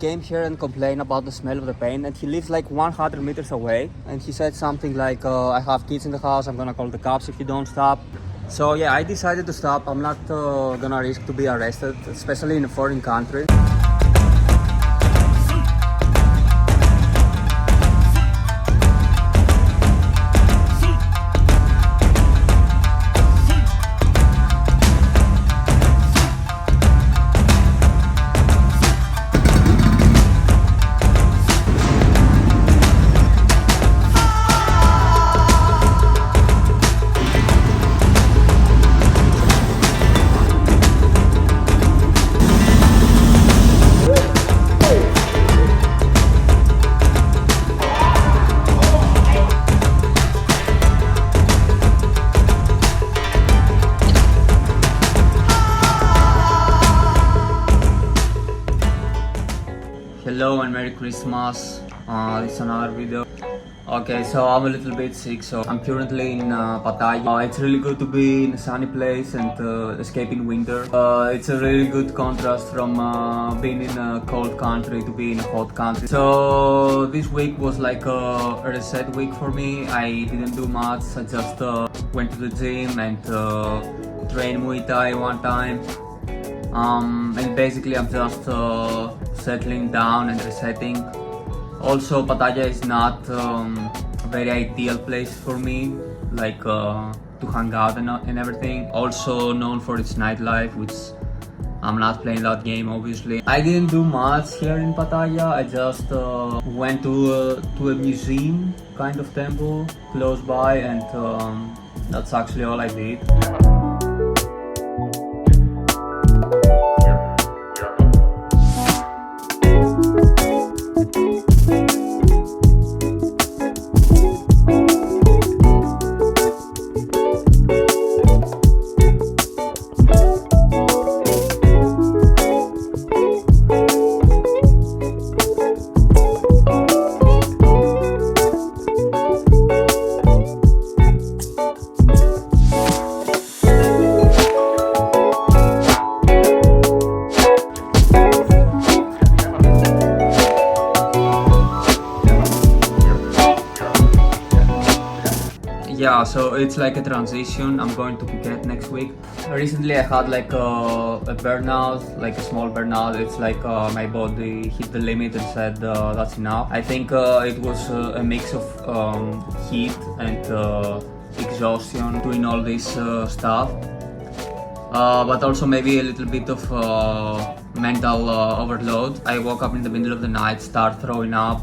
came here and complained about the smell of the paint, and he lives like 100 meters away, and he said something like, I have kids in the house, I'm gonna call the cops if you don't stop. So yeah, I decided to stop. I'm not gonna risk to be arrested, especially in a foreign country. Hello and Merry Christmas. This is another video. Okay, so I'm a little bit sick, so I'm currently in Pattaya. It's really good to be in a sunny place and escaping winter. It's a really good contrast from being in a cold country to be in a hot country. So this week was like a reset week for me. I didn't do much. I just went to the gym and trained Muay Thai one time. And basically I'm just settling down and resetting. Also, Pattaya is not a very ideal place for me, like to hang out and everything. Also known for its nightlife, which I'm not playing that game obviously. I didn't do much here in Pattaya. I just went to a museum kind of temple close by, and that's actually all I did. Yeah, so it's like a transition. I'm going to Phuket next week. Recently I had like a burnout, like a small burnout. It's like my body hit the limit and said that's enough. I think it was a mix of heat and exhaustion doing all this stuff. But also maybe a little bit of mental overload. I woke up in the middle of the night, start throwing up.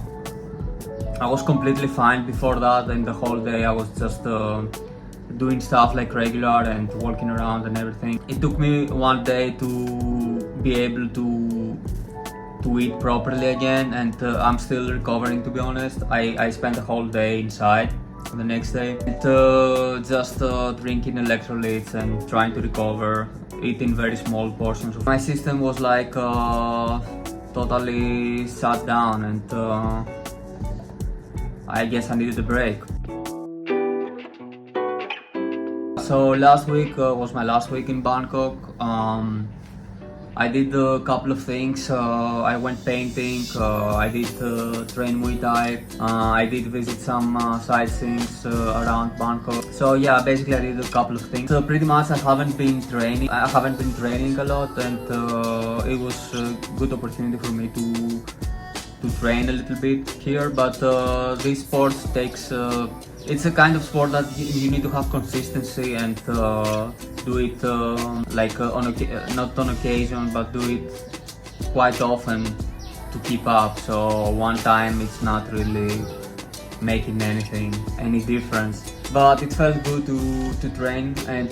I was completely fine before that, and the whole day I was just doing stuff like regular and walking around and everything. It took me one day to be able to eat properly again, and I'm still recovering, to be honest. I spent the whole day inside the next day, and just drinking electrolytes and trying to recover, eating very small portions. My system was like totally shut down, and I guess I needed a break. So last week was my last week in Bangkok. I did a couple of things. I went painting, I did train Muay Thai, I did visit some sightseeings around Bangkok. So yeah, basically I did a couple of things. So pretty much I haven't been training a lot, and it was a good opportunity for me to train a little bit here, but this sport takes it's a kind of sport that you need to have consistency and do it like not on occasion, but do it quite often to keep up. So one time it's not really making any difference, but it felt good to train, and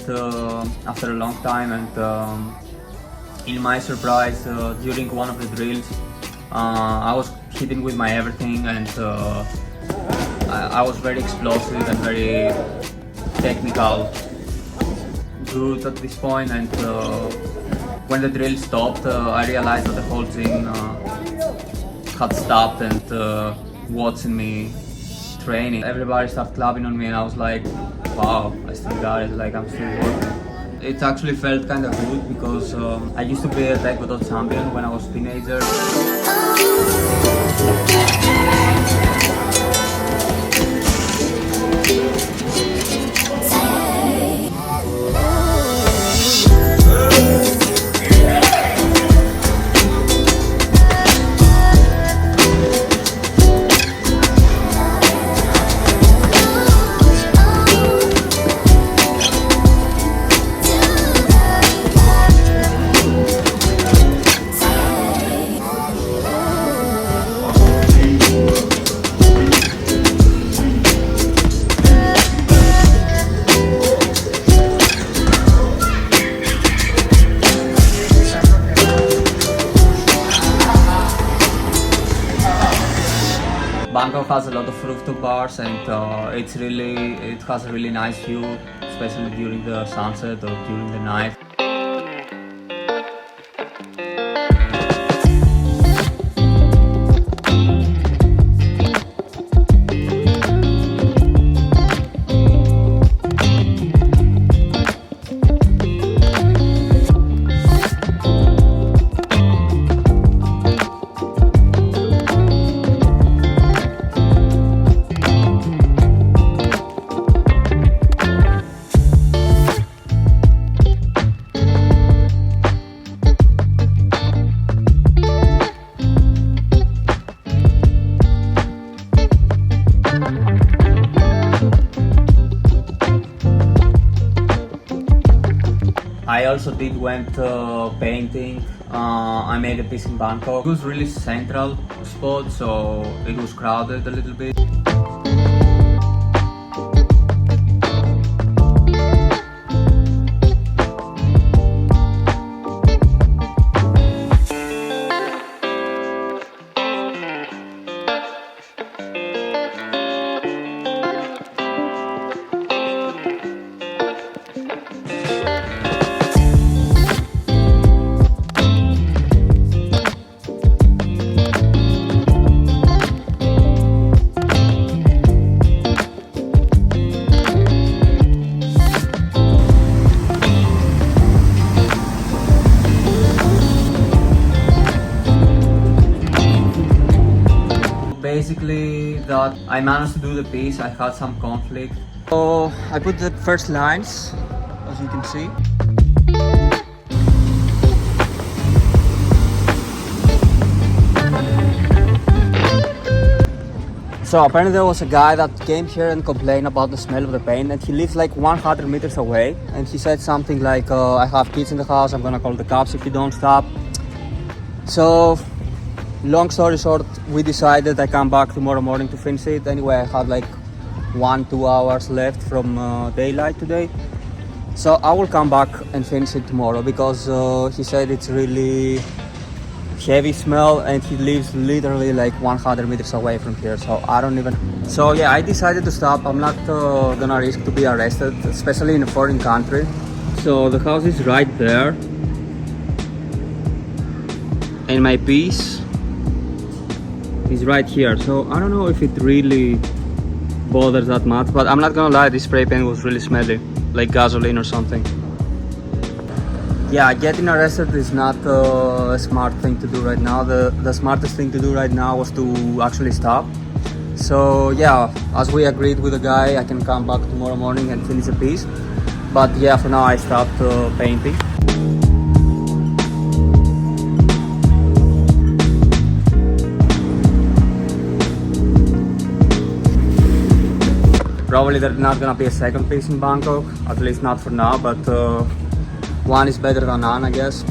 after a long time, and in my surprise, during one of the drills I was hitting with my everything, and I was very explosive and very technical, good at this point. And when the drill stopped, I realized that the whole gym had stopped and watching me training. Everybody started clapping on me, and I was like, wow, I still got it, like I'm still working. it actually felt kind of good because I used to be a Taekwondo champion when I was a teenager. Bangkok has a lot of rooftop bars and it has a really nice view, especially during the sunset or during the night. I also went painting. I made a piece in Bangkok. It was really central spot, so it was crowded a little bit. Basically, that I managed to do the piece. I had some conflict. So I put the first lines, as you can see. So apparently there was a guy that came here and complained about the smell of the paint, and he lives like 100 meters away, and he said something like, I have kids in the house, I'm gonna call the cops if you don't stop. So long story short, we decided I come back tomorrow morning to finish it. Anyway, I had like 1-2 hours left from daylight today, so I will come back and finish it tomorrow because he said it's really heavy smell and he lives literally like 100 meters away from here, so I don't even. So yeah, I decided to stop. I'm not gonna risk to be arrested, especially in a foreign country. So the house is right there and my piece is right here, so I don't know if it really bothers that much, but I'm not gonna lie, this spray paint was really smelly, like gasoline or something. Yeah, getting arrested is not a smart thing to do right now. The smartest thing to do right now was to actually stop. So yeah, as we agreed with the guy, I can come back tomorrow morning and finish the piece. But yeah, for now I stopped painting. Probably there's not gonna be a second piece in Bangkok, at least not for now, but one is better than none, I guess.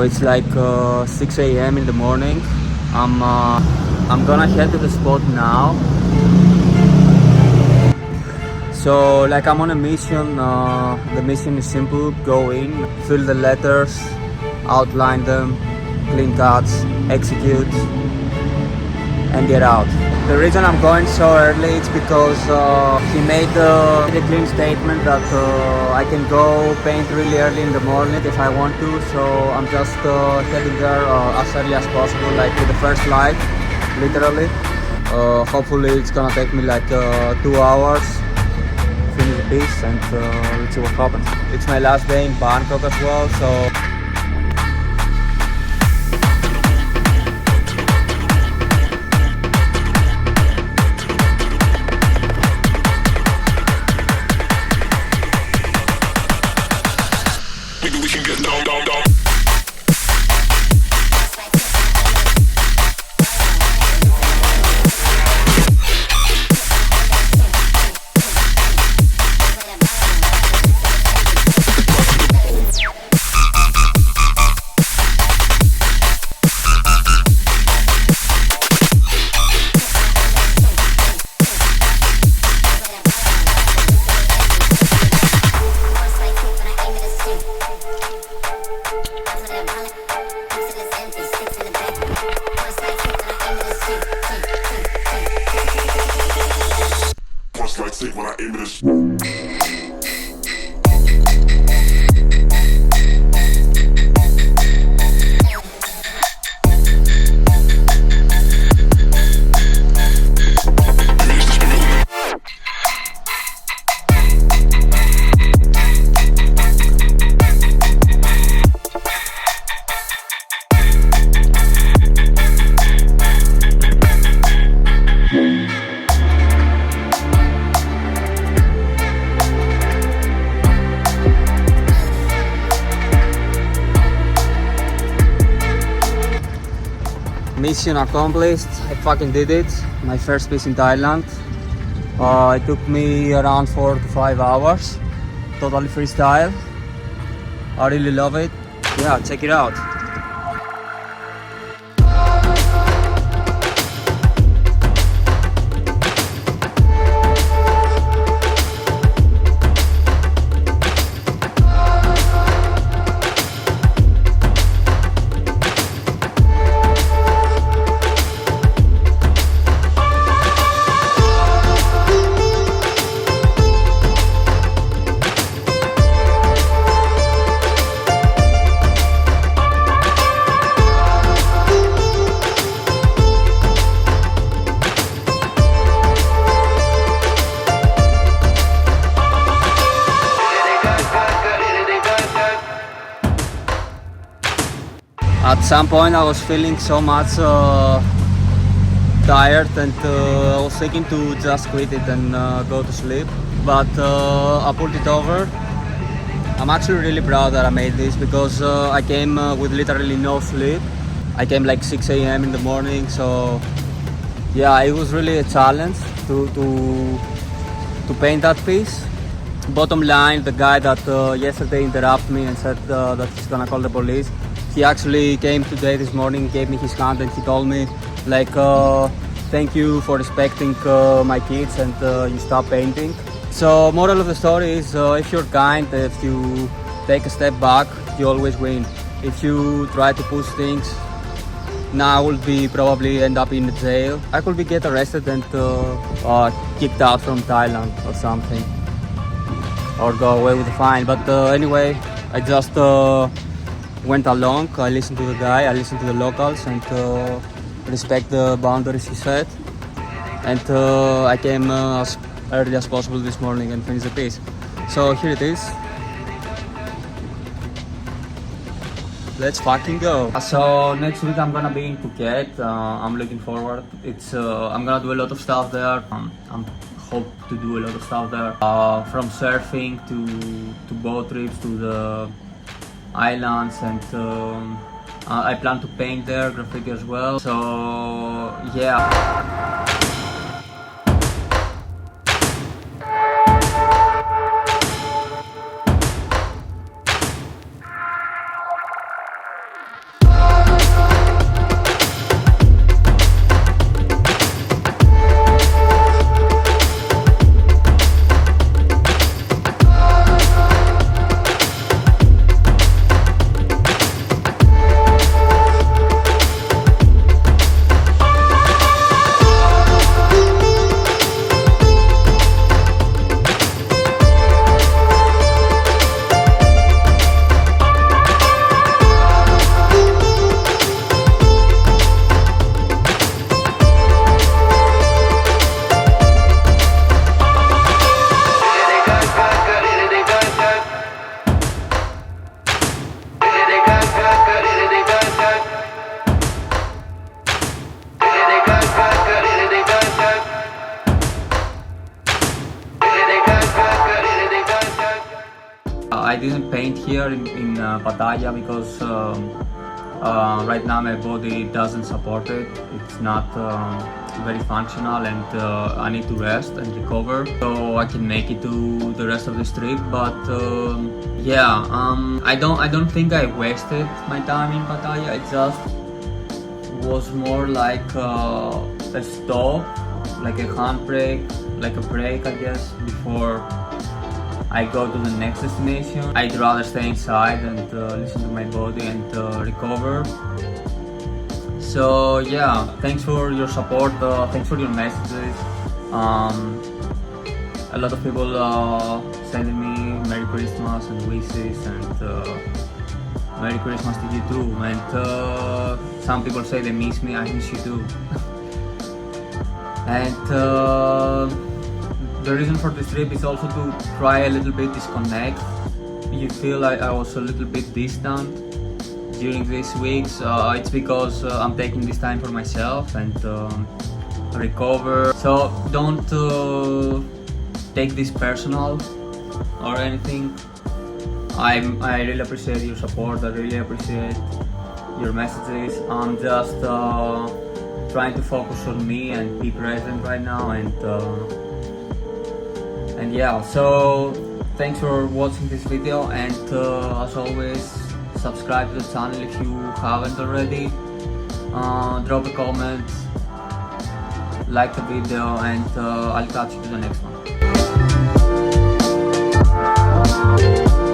it's like 6 a.m. in the morning. I'm gonna head to the spot now. So like I'm on a mission. The mission is simple: go in, fill the letters, outline them, clean cuts, execute, and get out. The reason I'm going so early is because he made a clean statement that I can go paint really early in the morning if I want to. So I'm just heading there as early as possible, like with the first light, literally. Hopefully it's gonna take me like 2 hours, finish the piece, and let's see what happens. It's my last day in Bangkok as well, so when I aim at this. Mission accomplished. I fucking did it. My first piece in Thailand. It took me around 4 to 5 hours. Totally freestyle. I really love it. Yeah, check it out. At some point I was feeling so much tired, and I was thinking to just quit it and go to sleep, but I pulled it over. I'm actually really proud that I made this because I came with literally no sleep. I came like 6 a.m. in the morning, so yeah, it was really a challenge to paint that piece. Bottom line, the guy that yesterday interrupted me and said that he's gonna call the police, he actually came today this morning, gave me his hand, and he told me like thank you for respecting my kids, and you stop painting. So moral of the story is if you're kind, if you take a step back, you always win. If you try to push things, now I will be probably end up in jail. I could be get arrested and kicked out from Thailand or something, or go away with a fine. But anyway, I just went along. I listened to the guy, I listened to the locals, and respect the boundaries he set. And I came as early as possible this morning and finished the piece. So here it is. Let's fucking go. So next week I'm gonna be in Phuket. I'm looking forward. It's I'm gonna do a lot of stuff there. I'm hope to do a lot of stuff there. From surfing to boat trips to the islands, and I plan to paint there, graffiti as well. So yeah. I didn't paint here in Pattaya because right now my body doesn't support it. It's not very functional, and I need to rest and recover so I can make it to the rest of this trip. But yeah, I don't think I wasted my time in Pattaya. It just was more like a stop, like a handbrake, like a break, I guess, before I go to the next destination. I'd rather stay inside and listen to my body and recover. So yeah, thanks for your support, thanks for your messages. A lot of people sending me Merry Christmas and wishes, and Merry Christmas to you too. And some people say they miss me. I miss you too. And the reason for this trip is also to try a little bit disconnect. You feel like I was a little bit distant during these weeks. It's because I'm taking this time for myself and recover. So don't take this personal or anything. I really appreciate your support. I really appreciate your messages. I'm just trying to focus on me and be present right now, and yeah, so thanks for watching this video, and as always, subscribe to the channel if you haven't already. Drop a comment, like the video, and I'll catch you to the next one.